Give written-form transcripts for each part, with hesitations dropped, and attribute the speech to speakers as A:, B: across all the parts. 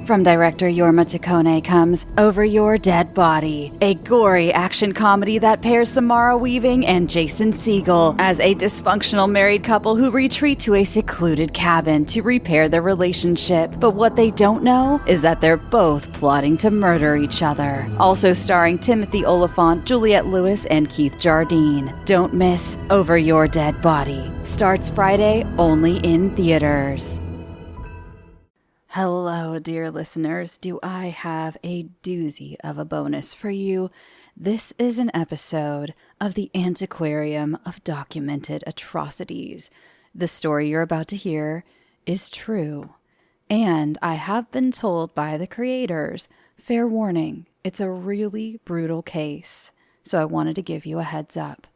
A: From director Yorma Takone comes Over Your Dead Body, a gory action comedy that pairs Samara Weaving and Jason Segel as a dysfunctional married couple who retreat to a secluded cabin to repair their relationship. But what they don't know is that they're both plotting to murder each other. Also starring Timothy Olyphant, Juliette Lewis, and Keith Jardine. Don't miss Over Your Dead Body. Starts Friday, only in theaters. Hello, dear listeners. Do I have a doozy of a bonus for you? This is an episode of the Antiquarium of Documented Atrocities. The story you're about to hear is true. And I have been told by the creators, fair warning, it's a really brutal case. So I wanted to give you a heads up.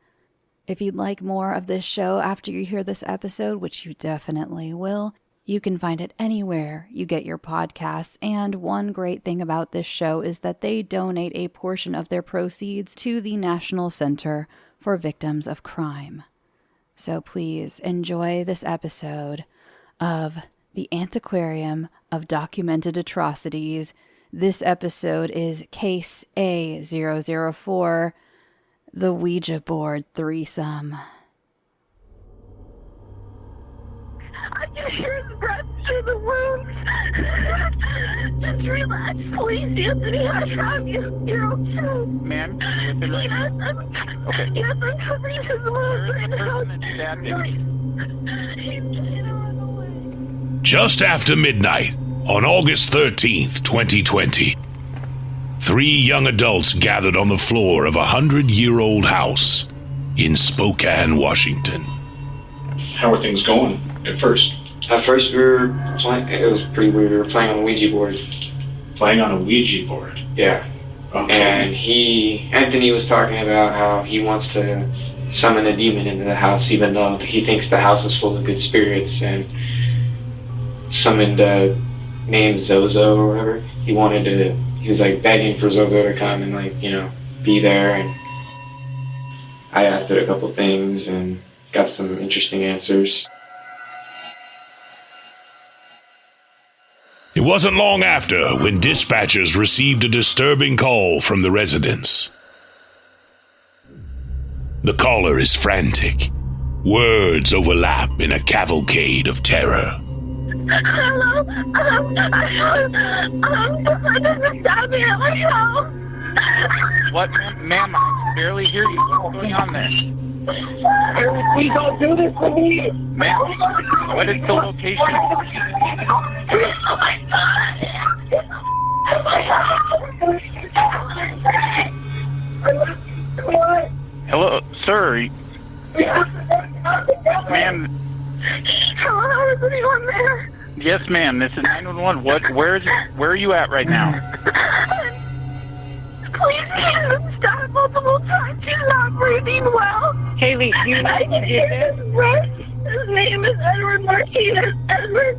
A: If you'd like more of this show after you hear this episode, which you definitely will, you can find it anywhere you get your podcasts, and one great thing about this show is that they donate a portion of their proceeds to the National Center for Victims of Crime. So please enjoy this episode of the Antiquarium of Documented Atrocities. This episode is Case A004, the Ouija board threesome.
B: I can hear the breath through the wounds. Just relax, please, Anthony. I found you. You're okay.
C: Ma'am?
B: Yes, I'm covering his wounds right now.
D: Just after midnight, on August 13th, 2020, 3 young adults gathered on the floor of a 100-year-old house in Spokane, Washington.
E: How are things going at first?
F: At first, we were playing. It was pretty weird. We were playing on a Ouija board.
E: Playing on a Ouija board?
F: Yeah.
E: Okay.
F: And Anthony was talking about how he wants to summon a demon into the house, even though he thinks the house is full of good spirits, and summoned a named Zozo or whatever. He was like begging for Zozo to come and be there. And I asked it a couple things and got some interesting answers.
D: It wasn't long after when dispatchers received a disturbing call from the residents. The caller is frantic. Words overlap in a cavalcade of terror.
B: Hello? Someone stabbed me at my house.
C: What, ma'am? I barely hear you. What's going on there?
B: Please don't do this to me.
C: Ma'am, what is the location?
B: Oh my God. What?
C: Hello, sir. Ma'am.
B: Hello, is anyone there?
C: Yes, ma'am. This is 911. Where are you at right now?
B: Please keep him stabbed multiple times. He's not breathing well.
G: Haley, do you know
B: I can hear his breath. His name is Edward Martinez. Edward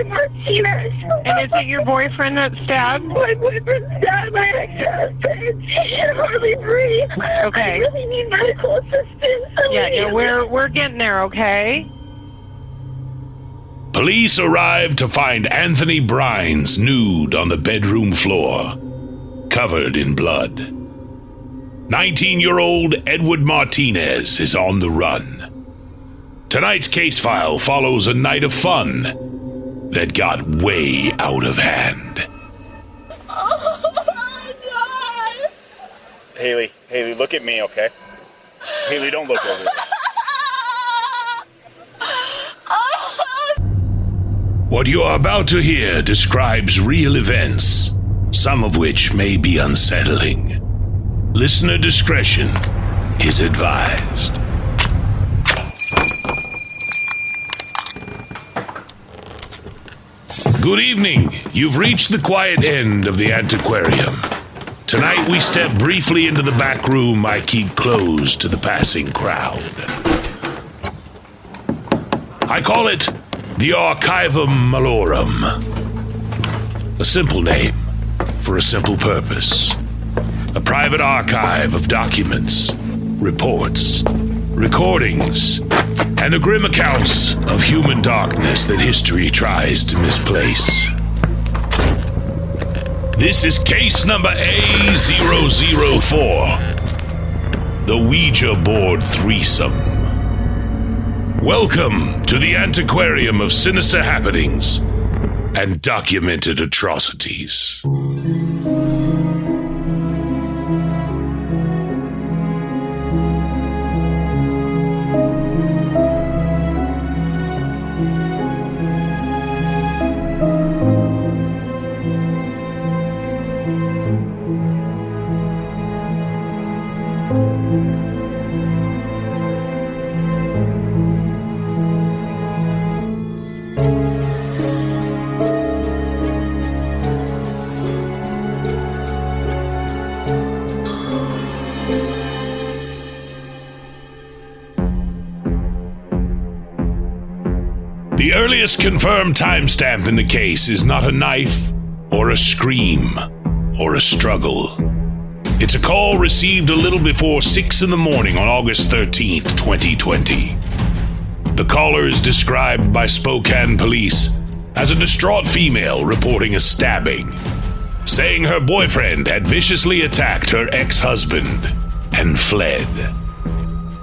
B: Martinez.
G: And is it your boyfriend that stabbed?
B: My boyfriend stabbed my ex-husband. He can hardly breathe.
G: Okay.
B: I really need medical assistance.
G: Yeah, we're getting there, okay?
D: Police arrived to find Anthony Brines nude on the bedroom floor, covered in blood. 19-year-old Edward Martinez is on the run. Tonight's case file follows a night of fun that got way out of hand.
B: Oh my God!
H: Haley, look at me, okay? Haley, don't look over there.
D: What you are about to hear describes real events, some of which may be unsettling. Listener discretion is advised. Good evening. You've reached the quiet end of the Antiquarium. Tonight we step briefly into the back room I keep closed to the passing crowd. I call it the Archivum Malorum. A simple name for a simple purpose. A private archive of documents, reports, recordings, and the grim accounts of human darkness that history tries to misplace. This is case number A004. The Ouija board threesome. Welcome to the Antiquarium of sinister happenings and documented atrocities. The earliest confirmed timestamp in the case is not a knife, or a scream, or a struggle. It's a call received a little before 6 in the morning on August 13th, 2020. The caller is described by Spokane police as a distraught female reporting a stabbing, saying her boyfriend had viciously attacked her ex-husband and fled.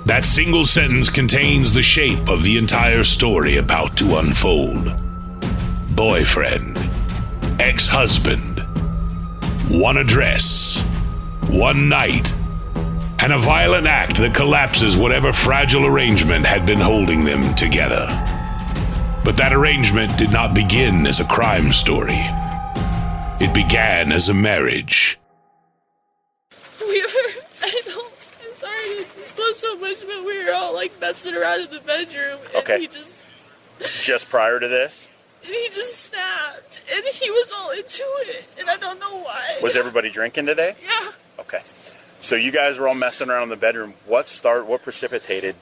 D: That single sentence contains the shape of the entire story about to unfold. Boyfriend, ex-husband, one address, one night, and a violent act that collapses whatever fragile arrangement had been holding them together. But that arrangement did not begin as a crime story. It began as a marriage.
B: So much, but we were all like messing around in the bedroom, and
H: Okay.
B: he
H: Just prior to this,
B: snapped, and he was all into it, and I don't know why.
H: was everybody drinking today?
B: Yeah.
H: Okay. So you guys were all messing around in the bedroom. What precipitated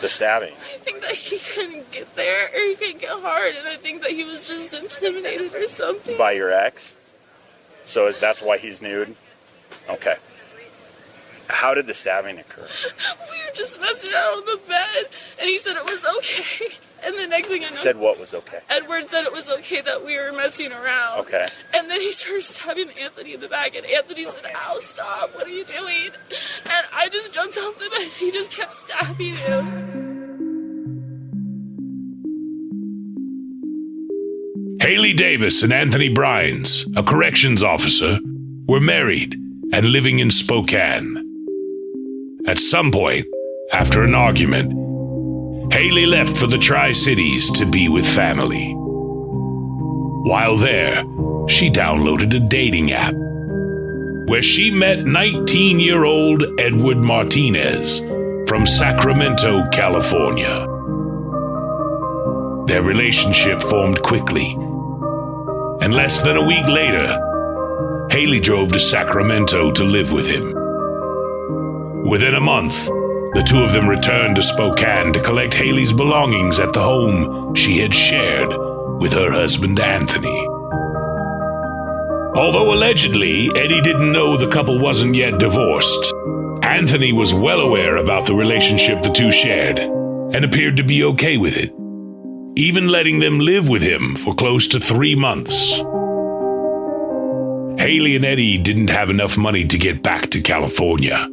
H: the stabbing?
B: I think that he couldn't get there, or he couldn't get hard, and I think that he was just intimidated or something.
H: By your ex? So that's why he's nude? Okay. How did the stabbing occur?
B: We were just messing around on the bed, and he said it was okay. And the next thing I know,
H: Said what was okay?
B: Edward said it was okay that we were messing around.
H: Okay.
B: And then he started stabbing Anthony in the back, and Anthony said, "Ow, stop, what are you doing?" And I just jumped off the bed, and he just kept stabbing him.
D: Haley Davis and Anthony Brines, a corrections officer, were married and living in Spokane. At some point, after an argument, Haley left for the Tri-Cities to be with family. While there, she downloaded a dating app where she met 19-year-old Edward Martinez from Sacramento, California. Their relationship formed quickly, and less than a week later, Haley drove to Sacramento to live with him. Within a month, the two of them returned to Spokane to collect Haley's belongings at the home she had shared with her husband Anthony. Although allegedly Eddie didn't know the couple wasn't yet divorced, Anthony was well aware about the relationship the two shared and appeared to be okay with it, even letting them live with him for close to 3 months. Haley and Eddie didn't have enough money to get back to California.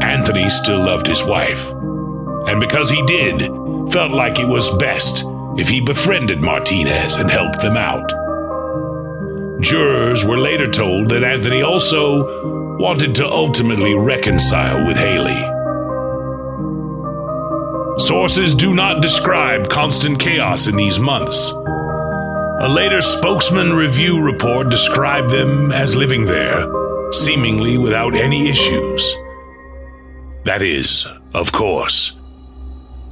D: Anthony still loved his wife, and because he did, felt like it was best if he befriended Martinez and helped them out. Jurors were later told that Anthony also wanted to ultimately reconcile with Haley. Sources do not describe constant chaos in these months. A later spokesman review report described them as living there, seemingly without any issues. That is, of course,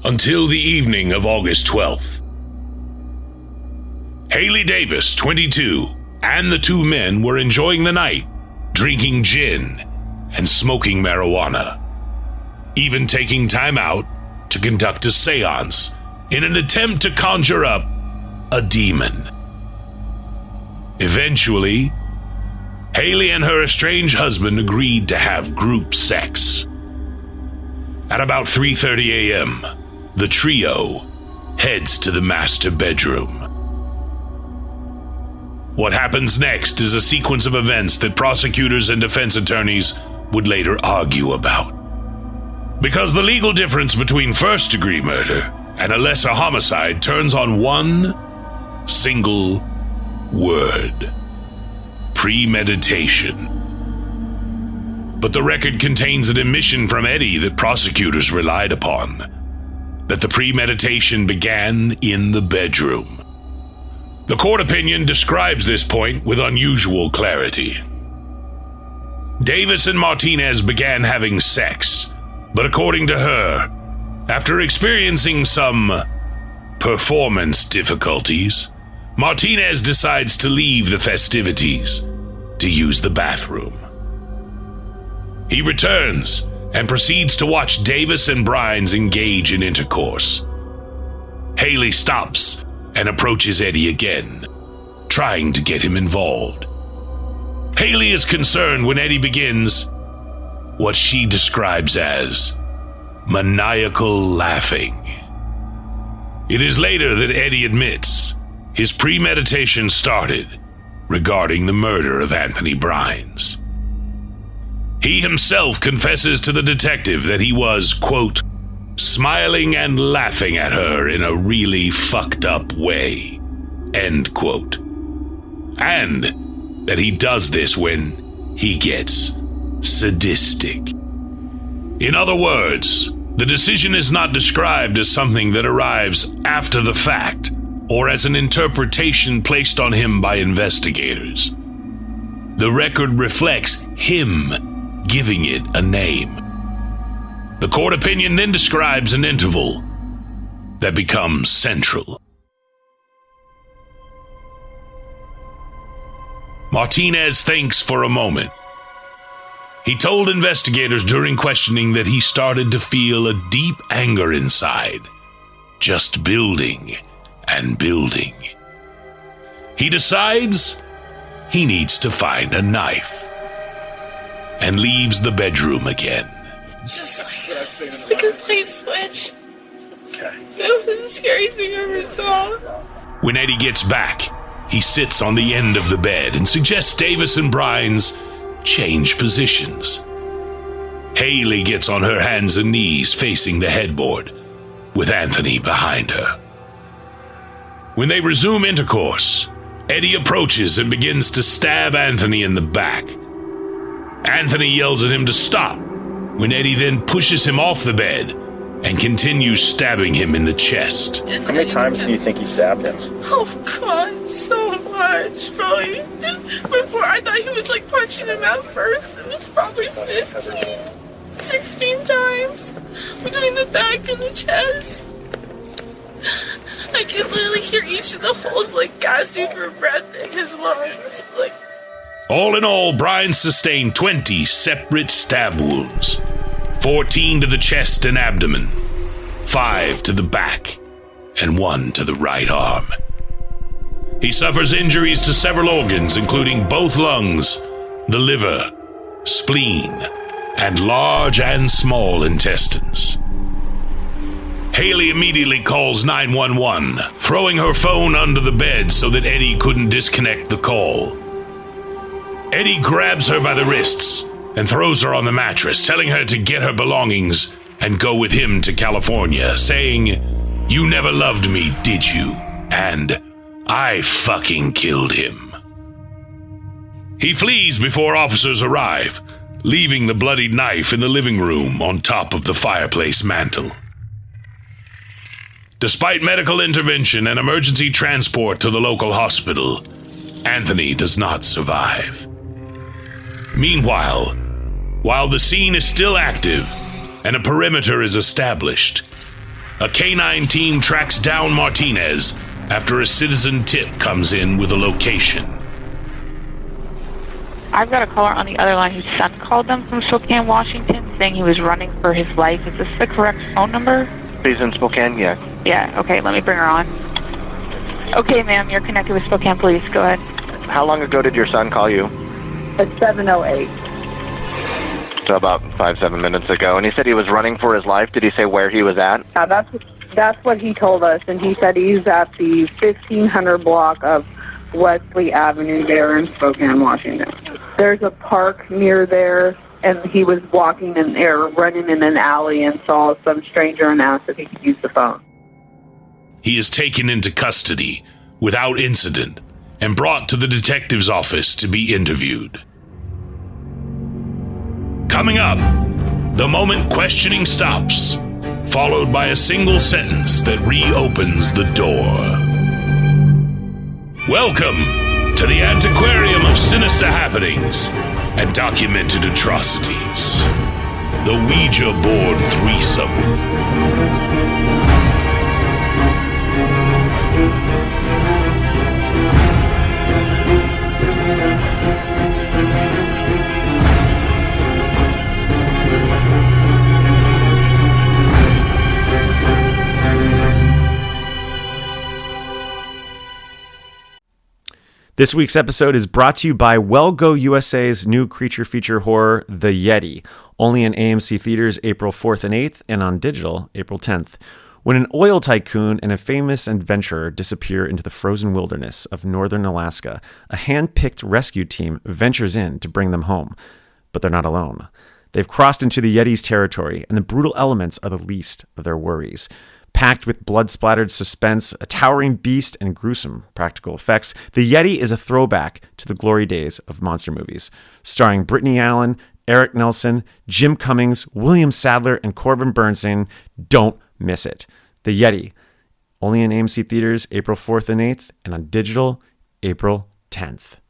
D: until the evening of August 12th. Haley Davis, 22, and the two men were enjoying the night, drinking gin and smoking marijuana, even taking time out to conduct a seance in an attempt to conjure up a demon. Eventually, Haley and her estranged husband agreed to have group sex. At about 3:30 a.m., the trio heads to the master bedroom. What happens next is a sequence of events that prosecutors and defense attorneys would later argue about. Because the legal difference between first-degree murder and a lesser homicide turns on one single word: premeditation. But the record contains an admission from Eddie that prosecutors relied upon, that the premeditation began in the bedroom. The court opinion describes this point with unusual clarity. Davis and Martinez began having sex, but according to her, after experiencing some performance difficulties, Martinez decides to leave the festivities to use the bathroom. He returns and proceeds to watch Davis and Brines engage in intercourse. Haley stops and approaches Eddie again, trying to get him involved. Haley is concerned when Eddie begins what she describes as maniacal laughing. It is later that Eddie admits his premeditation started regarding the murder of Anthony Brines. He himself confesses to the detective that he was, quote, smiling and laughing at her in a really fucked up way, end quote. And that he does this when he gets sadistic. In other words, the decision is not described as something that arrives after the fact or as an interpretation placed on him by investigators. The record reflects him giving it a name. The court opinion then describes an interval that becomes central. Martinez thinks for a moment. He told investigators during questioning that he started to feel a deep anger inside, just building and building. He decides he needs to find a knife and leaves the bedroom again.
B: It's like a light switch. That was the scariest thing I ever saw.
D: When Eddie gets back, he sits on the end of the bed and suggests Davis and Brines change positions. Haley gets on her hands and knees facing the headboard, with Anthony behind her. When they resume intercourse, Eddie approaches and begins to stab Anthony in the back. Anthony yells at him to stop, when Eddie then pushes him off the bed and continues stabbing him in the chest.
H: How many times do you think he stabbed him?
B: Oh God, so much. Probably before I thought he was like punching him out first. It was probably 15, 16 times between the back and the chest. I could literally hear each of the holes like gasping for breath in his lungs.
D: All in all, Brines sustained 20 separate stab wounds, 14 to the chest and abdomen, 5 to the back, and 1 to the right arm. He suffers injuries to several organs, including both lungs, the liver, spleen, and large and small intestines. Haley immediately calls 911, throwing her phone under the bed so that Eddie couldn't disconnect the call. Eddie grabs her by the wrists and throws her on the mattress, telling her to get her belongings and go with him to California, saying, "You never loved me, did you?" And, "I fucking killed him." He flees before officers arrive, leaving the bloodied knife in the living room on top of the fireplace mantel. Despite medical intervention and emergency transport to the local hospital, Anthony does not survive. Meanwhile, while the scene is still active and a perimeter is established, a canine team tracks down Martinez after a citizen tip comes in with a location.
I: I've got a caller on the other line whose son called them from Spokane, Washington, saying he was running for his life. Is this the correct phone number?
J: He's in Spokane, yeah.
I: Yeah, okay, let me bring her on. Okay, ma'am, you're connected with Spokane Police. Go ahead.
J: How long ago did your son call you?
K: At 7:08.
J: So about 5-7 minutes ago. And he said he was running for his life. Did he say where he was at?
K: That's what he told us, and he said he's at the 1500 block of Wesley Avenue there in Spokane, Washington. There's a park near there, and he was walking in there, running in an alley, and saw some stranger and asked if he could use the phone.
D: He is taken into custody without incident and brought to the detective's office to be interviewed. Coming up, the moment questioning stops, followed by a single sentence that reopens the door. Welcome to the Antiquarium of sinister happenings and documented atrocities. The Ouija board threesome.
L: This week's episode is brought to you by Well Go USA's new creature feature horror, The Yeti, only in AMC theaters April 4th and 8th and on digital April 10th. When an oil tycoon and a famous adventurer disappear into the frozen wilderness of northern Alaska, a hand-picked rescue team ventures in to bring them home. But they're not alone. They've crossed into the Yeti's territory, and the brutal elements are the least of their worries. Packed with blood-splattered suspense, a towering beast, and gruesome practical effects, The Yeti is a throwback to the glory days of monster movies. Starring Brittany Allen, Eric Nelson, Jim Cummings, William Sadler, and Corbin Bernstein. Don't miss it. The Yeti, only in AMC theaters April 4th and 8th, and on digital April 10th.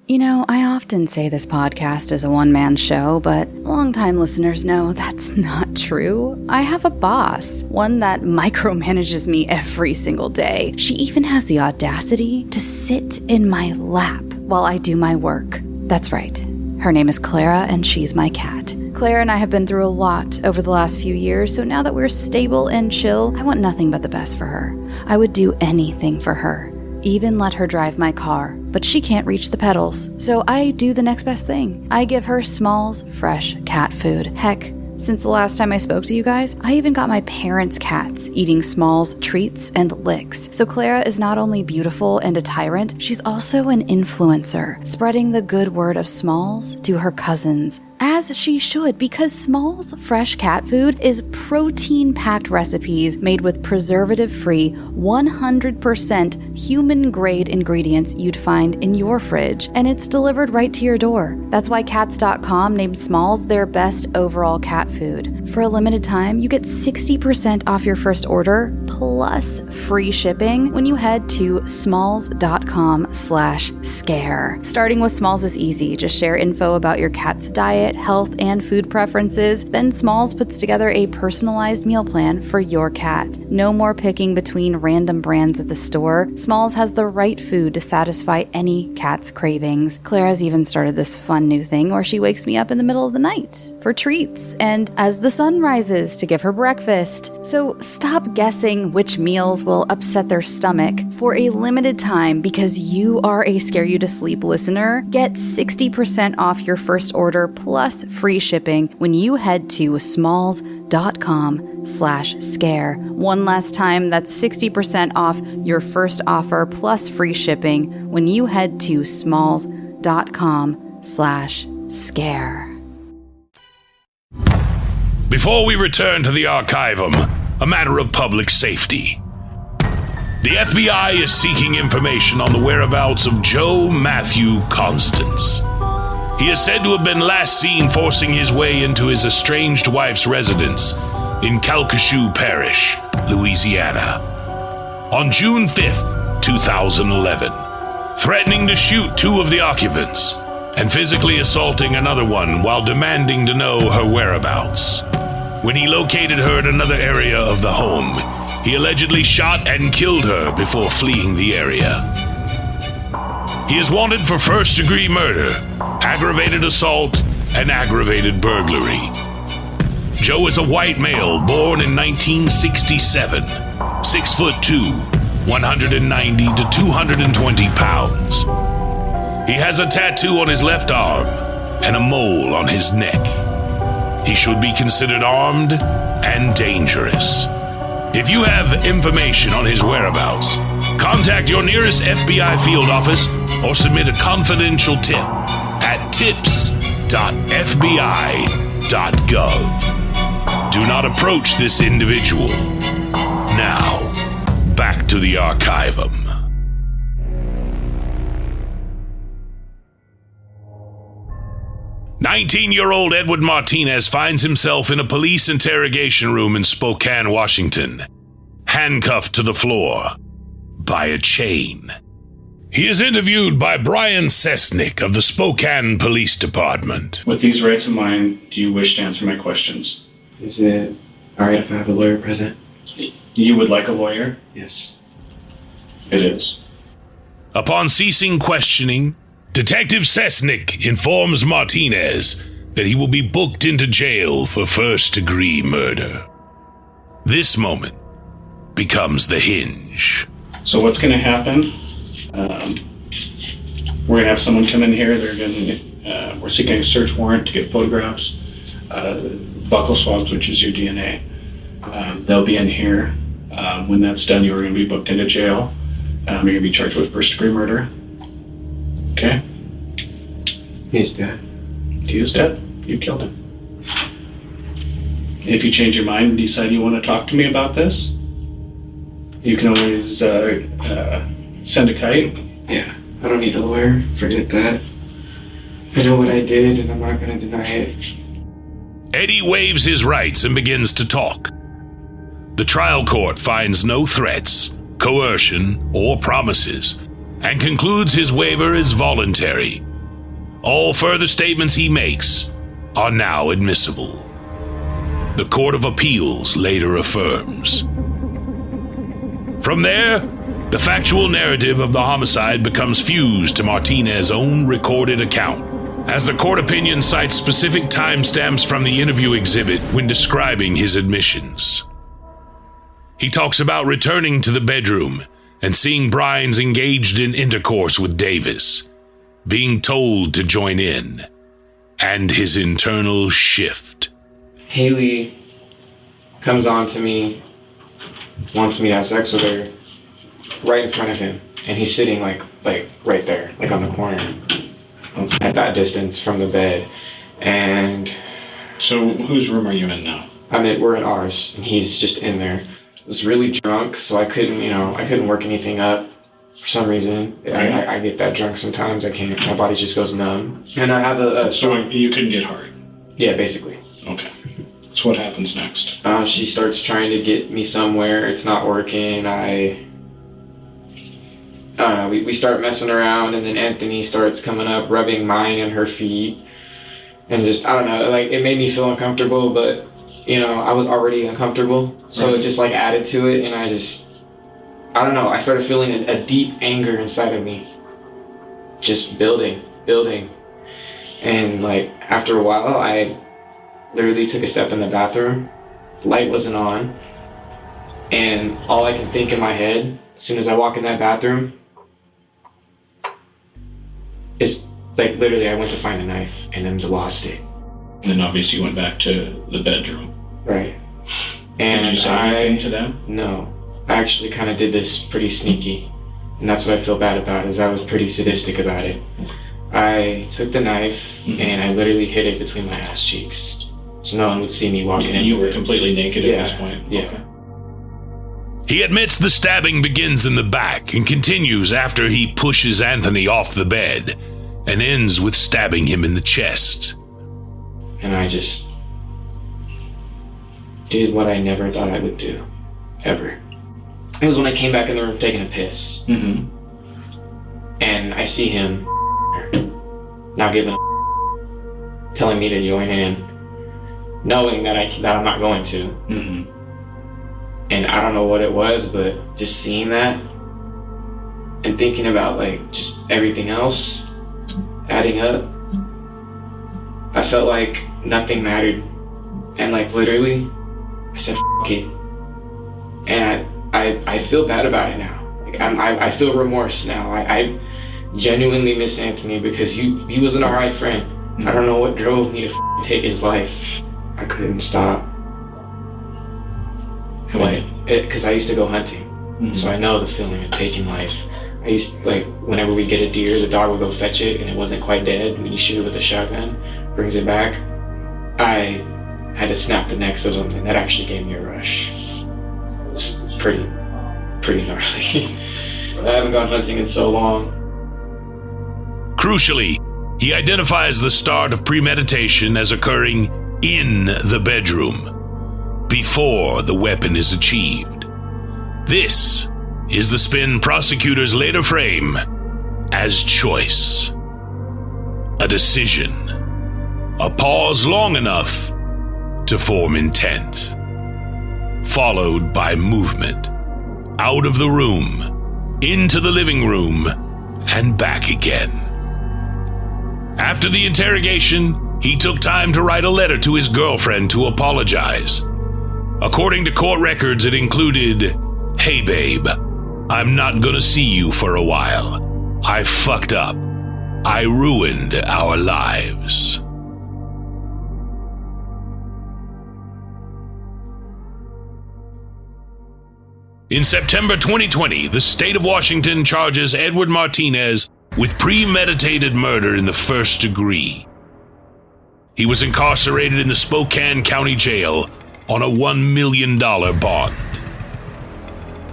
A: You know, I often say this podcast is a one-man show, but longtime listeners know that's not true. I have a boss, one that micromanages me every single day. She even has the audacity to sit in my lap while I do my work. That's right. Her name is Clara, and she's my cat. Claire and I have been through a lot over the last few years, so now that we're stable and chill, I want nothing but the best for her. I would do anything for her. Even let her drive my car, but she can't reach the pedals, so I do the next best thing. I give her Smalls fresh cat food. Heck, since the last time I spoke to you guys, I even got my parents' cats eating Smalls treats and licks. So Clara is not only beautiful and a tyrant, she's also an influencer, spreading the good word of Smalls to her cousins. As she should, because Smalls fresh cat food is protein-packed recipes made with preservative-free, 100% human-grade ingredients you'd find in your fridge, and it's delivered right to your door. That's why Cats.com named Smalls their best overall cat food. For a limited time, you get 60% off your first order, plus free shipping when you head to smalls.com/scare. Starting with Smalls is easy. Just share info about your cat's diet, health, and food preferences. Then Smalls puts together a personalized meal plan for your cat. No more picking between random brands at the store. Smalls has the right food to satisfy any cat's cravings. Clara's even started this fun new thing where she wakes me up in the middle of the night for treats, and as the sun rises to give her breakfast. So stop guessing which meals will upset their stomach. For a limited time, because you are a Scare You to Sleep listener, get 60% off your first order plus free shipping when you head to smalls.com/scare. One last time, that's 60% off your first offer plus free shipping when you head to smalls.com/scare.
D: Before we return to the Archivum, a matter of public safety. The FBI is seeking information on the whereabouts of Joe Matthew Constance. He is said to have been last seen forcing his way into his estranged wife's residence in Calcasieu Parish, Louisiana, on June 5th, 2011, threatening to shoot two of the occupants and physically assaulting another one while demanding to know her whereabouts. When he located her in another area of the home, he allegedly shot and killed her before fleeing the area. He is wanted for first-degree murder, aggravated assault, and aggravated burglary. Joe is a white male born in 1967, 6'2", 190 to 220 pounds. He has a tattoo on his left arm and a mole on his neck. He should be considered armed and dangerous. If you have information on his whereabouts, Contact your nearest FBI field office or submit a confidential tip at tips.fbi.gov. Do not approach this individual. Now, back to the Archivum. 19-year-old Edward Martinez finds himself in a police interrogation room in Spokane, Washington, handcuffed to the floor by a chain. He is interviewed by Brian Sesnick of the Spokane Police Department.
E: With these rights in mind, do you wish to answer my questions?
F: Is it alright if I have a lawyer present?
E: You would like a lawyer?
F: Yes.
E: It is.
D: Upon ceasing questioning, Detective Sesnick informs Martinez that he will be booked into jail for first-degree murder. This moment becomes the hinge.
E: So what's going to happen? We're going to have someone come in here. We're seeking a search warrant to get photographs, buccal swabs, which is your DNA. They'll be in here. When that's done, you're going to be booked into jail. You're going to be charged with first-degree murder. Okay?
F: He's dead.
E: He is dead. You killed him. If you change your mind and decide you want to talk to me about this, you can always send a kite.
F: Yeah, I don't need a lawyer. Forget that. I know what I did, and I'm not going to deny it.
D: Eddie waives his rights and begins to talk. The trial court finds no threats, coercion, or promises, and concludes his waiver is voluntary. All further statements he makes are now admissible. The Court of Appeals later affirms. From there, the factual narrative of the homicide becomes fused to Martinez's own recorded account, as the court opinion cites specific timestamps from the interview exhibit when describing his admissions. He talks about returning to the bedroom and seeing Brines engaged in intercourse with Davis, being told to join in, and his internal shift.
F: Haley comes on to me, wants me to have sex with her, right in front of him, and he's sitting like right there, like on the corner, at that distance from the bed. And
E: so, whose room are you in now?
F: We're in ours, and he's just in there. I was really drunk, so I couldn't work anything up for some reason. I get that drunk sometimes. I can't. My body just goes numb. And I have
E: So you couldn't get hard?
F: Yeah, basically.
E: Okay. So what happens next?
F: She starts trying to get me somewhere. It's not working. I don't know. We start messing around, and then Anthony starts coming up, rubbing mine and her feet, and just, I don't know, like, it made me feel uncomfortable, but I was already uncomfortable, so It just like added to it, and I don't know, I started feeling a deep anger inside of me, just building, and like after a while, I literally took a step in the bathroom, light wasn't on, and all I can think in my head, as soon as I walk in that bathroom, is like literally I went to find a knife and then lost it.
E: And then obviously you went back to the bedroom.
F: Right. And
E: did you say anything to them?
F: No. I actually kind of did this pretty sneaky. And that's what I feel bad about, is I was pretty sadistic about it. I took the knife and I literally hid it between my ass cheeks, so no one would see me walking in.
E: And you were completely naked at this point?
F: Yeah.
E: Okay.
D: He admits the stabbing begins in the back and continues after he pushes Anthony off the bed and ends with stabbing him in the chest.
F: And I just did what I never thought I would do, ever. It was when I came back in the room taking a piss.
E: Mm-hmm.
F: And I see him not giving a telling me to join in, knowing that I'm not going to.
E: Mm-hmm.
F: And I don't know what it was, but just seeing that and thinking about like just everything else adding up, I felt like nothing mattered. And like literally, I said, F it. And I feel bad about it now. Like I feel remorse now. I genuinely miss Anthony because he was an alright friend. I don't know what drove me to take his life. I couldn't stop. Like, because I used to go hunting. So I know the feeling of taking life. I used like whenever we get a deer, the dog would go fetch it and it wasn't quite dead. When you shoot it with a shotgun, brings it back. I had to snap the necks of them, and that actually gave me a rush. It was pretty gnarly. I haven't gone hunting in so long.
D: Crucially, he identifies the start of premeditation as occurring in the bedroom, before the weapon is achieved. This is the spin prosecutors later frame as choice. A decision. A pause long enough to form intent. Followed by movement. Out of the room, into the living room, and back again. After the interrogation, he took time to write a letter to his girlfriend to apologize. According to court records, it included, "Hey babe, I'm not gonna see you for a while. I fucked up. I ruined our lives." In September 2020, the state of Washington charges Edward Martinez with premeditated murder in the first degree. He was incarcerated in the Spokane County Jail on a $1 million bond.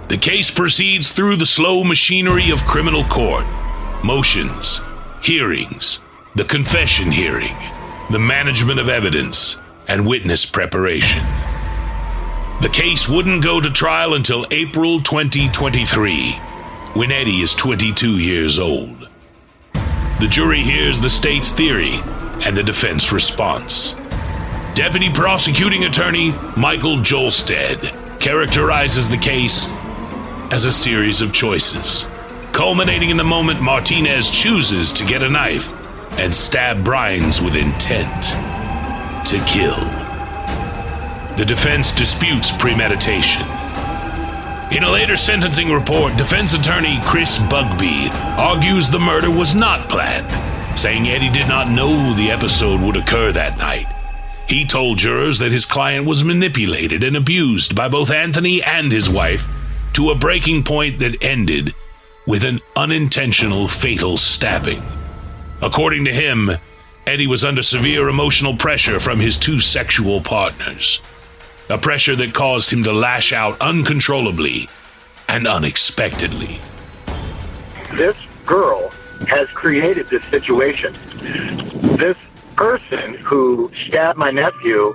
D: The case proceeds through the slow machinery of criminal court, motions, hearings, the confession hearing, the management of evidence, and witness preparation. The case wouldn't go to trial until April 2023, when Eddie is 22 years old. The jury hears the state's theory and the defense response. Deputy Prosecuting Attorney Michael Jolstad characterizes the case as a series of choices, culminating in the moment Martinez chooses to get a knife and stab Brines with intent to kill. The defense disputes premeditation. In a later sentencing report, defense attorney Chris Bugby argues the murder was not planned, saying Eddie did not know the episode would occur that night. He told jurors that his client was manipulated and abused by both Anthony and his wife to a breaking point that ended with an unintentional fatal stabbing. According to him, Eddie was under severe emotional pressure from his two sexual partners. A pressure that caused him to lash out uncontrollably and unexpectedly.
M: This girl has created this situation. This person who stabbed my nephew,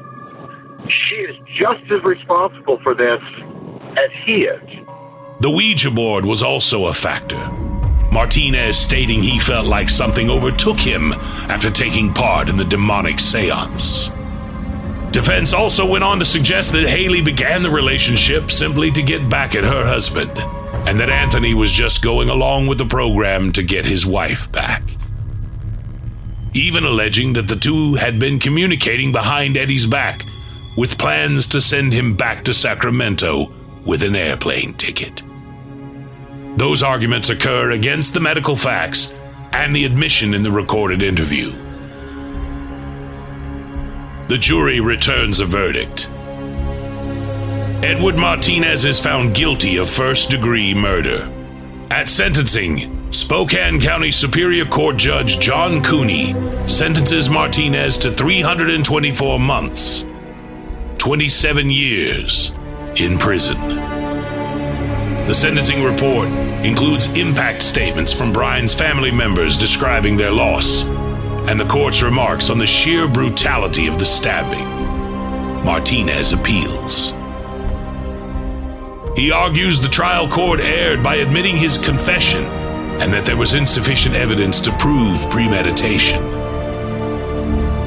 M: she is just as responsible for this as he is.
D: The Ouija board was also a factor. Martinez stating he felt like something overtook him after taking part in the demonic seance. Defense also went on to suggest that Haley began the relationship simply to get back at her husband, and that Anthony was just going along with the program to get his wife back. Even alleging that the two had been communicating behind Eddie's back, with plans to send him back to Sacramento with an airplane ticket. Those arguments occur against the medical facts and the admission in the recorded interview. The jury returns a verdict. Edward Martinez is found guilty of first-degree murder. At sentencing, Spokane County Superior Court Judge John Cooney sentences Martinez to 324 months, 27 years in prison. The sentencing report includes impact statements from Brian's family members describing their loss, and the court's remarks on the sheer brutality of the stabbing. Martinez appeals. He argues the trial court erred by admitting his confession and that there was insufficient evidence to prove premeditation.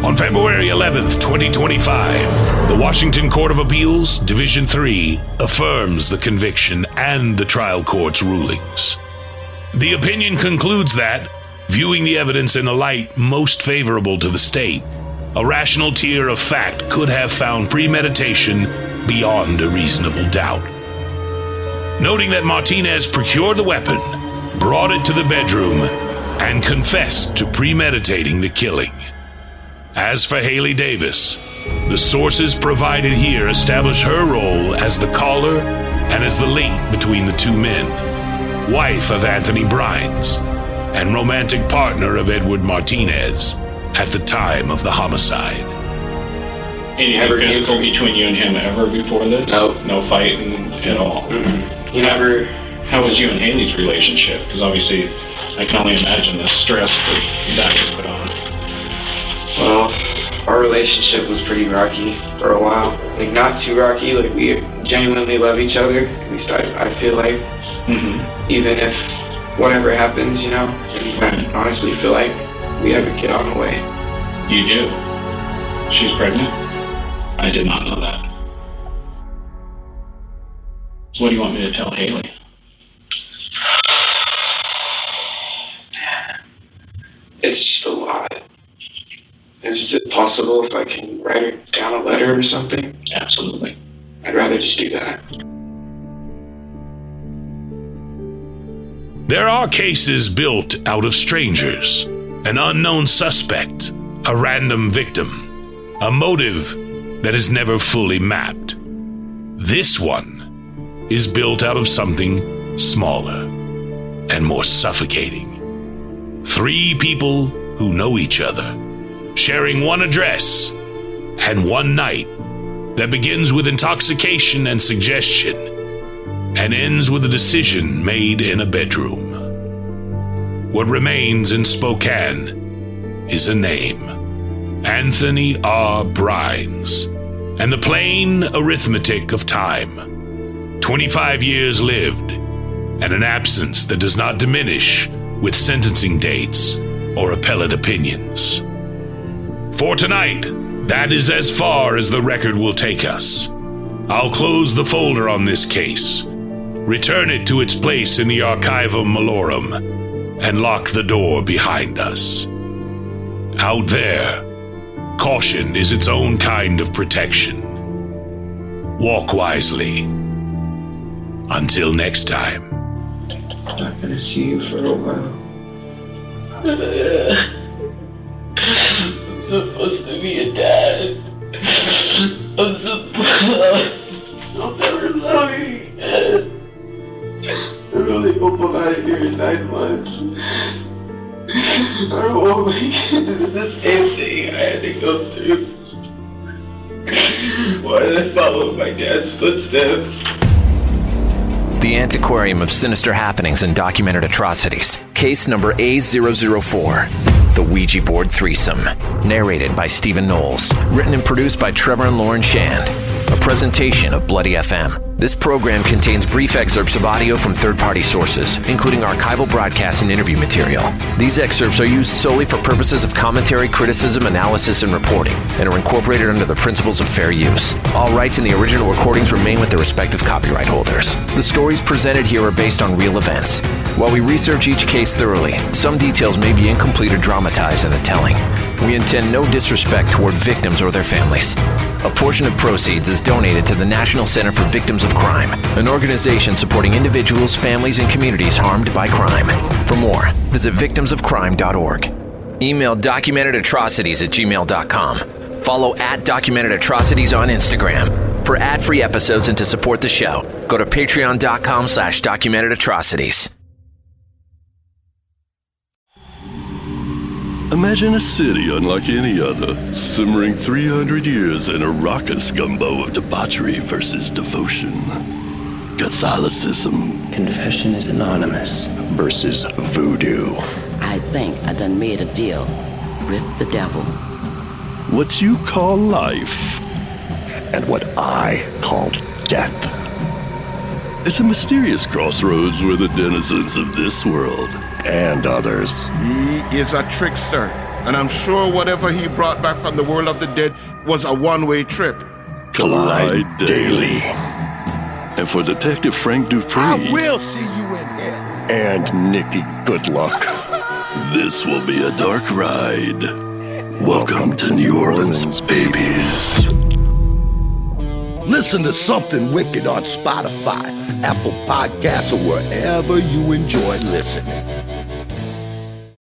D: On February 11th, 2025, the Washington Court of Appeals, Division 3, affirms the conviction and the trial court's rulings. The opinion concludes that, viewing the evidence in a light most favorable to the state, a rational tier of fact could have found premeditation beyond a reasonable doubt. Noting that Martinez procured the weapon, brought it to the bedroom, and confessed to premeditating the killing. As for Haley Davis, the sources provided here establish her role as the caller and as the link between the two men, wife of Anthony Brines, and romantic partner of Edward Martinez at the time of the homicide.
E: Any physical between you and him ever before this? No fighting at all?
F: Mm-hmm. He never...
E: How was you and Haley's relationship? Because obviously, I can only imagine the stress that you put on.
F: Well, our relationship was pretty rocky for a while. Like, not too rocky, like, we genuinely love each other. At least I feel like.
E: Mm-hmm.
F: Even if whatever happens, you know, I honestly feel like we have a kid on the way.
E: You do? She's pregnant? I did not know that. So what do you want me to tell Haley?
F: It's just a lot. Is it possible if I can write her down a letter or something?
E: Absolutely.
F: I'd rather just do that.
D: There are cases built out of strangers, an unknown suspect, a random victim, a motive that is never fully mapped. This one is built out of something smaller and more suffocating. 3 people who know each other, sharing one address and one night that begins with intoxication and suggestion and ends with a decision made in a bedroom. What remains in Spokane is a name, Anthony R. Brines, and the plain arithmetic of time. 25 years lived, and an absence that does not diminish with sentencing dates or appellate opinions. For tonight, that is as far as the record will take us. I'll close the folder on this case, return it to its place in the Archivum Malorum, and lock the door behind us. Out there, caution is its own kind of protection. Walk wisely. Until next time.
F: I'm not gonna see you for a while.
B: I'm supposed to be a dad. I'll never love you again. I really hope I'm out of here in 9 months. I don't want my kid to do the same thing I had to go through. Why did I follow my dad's footsteps?
N: The Antiquarium of Sinister Happenings and Documented Atrocities. Case number A004. The Ouija Board Threesome. Narrated by Stephen Knowles. Written and produced by Trevor and Lauren Shand. A presentation of Bloody FM. This program contains brief excerpts of audio from third-party sources, including archival broadcasts and interview material. These excerpts are used solely for purposes of commentary, criticism, analysis, and reporting, and are incorporated under the principles of fair use. All rights in the original recordings remain with their respective copyright holders. The stories presented here are based on real events. While we research each case thoroughly, some details may be incomplete or dramatized in the telling. We intend no disrespect toward victims or their families. A portion of proceeds is donated to the National Center for Victims of Crime, an organization supporting individuals, families, and communities harmed by crime. For more, visit victimsofcrime.org. Email documentedAtrocities@gmail.com. Follow @DocumentedAtrocities on Instagram. For ad-free episodes and to support the show, go to patreon.com/documentedAtrocities.
O: Imagine a city unlike any other, simmering 300 years in a raucous gumbo of debauchery versus devotion. Catholicism.
P: Confession is anonymous. Versus voodoo.
Q: I think I done made a deal with the devil.
O: What you call life.
P: And what I call death.
O: It's a mysterious crossroads where the denizens of this world and others.
R: He is a trickster, and I'm sure whatever he brought back from the world of the dead was a one-way trip.
O: Collide daily. And for Detective Frank Dupree,
R: I will see you in there.
O: and Nikki Goodluck, this will be a dark ride. Welcome to New Orleans, babies.
S: Listen to Something Wicked on Spotify, Apple Podcasts, or wherever you enjoy listening.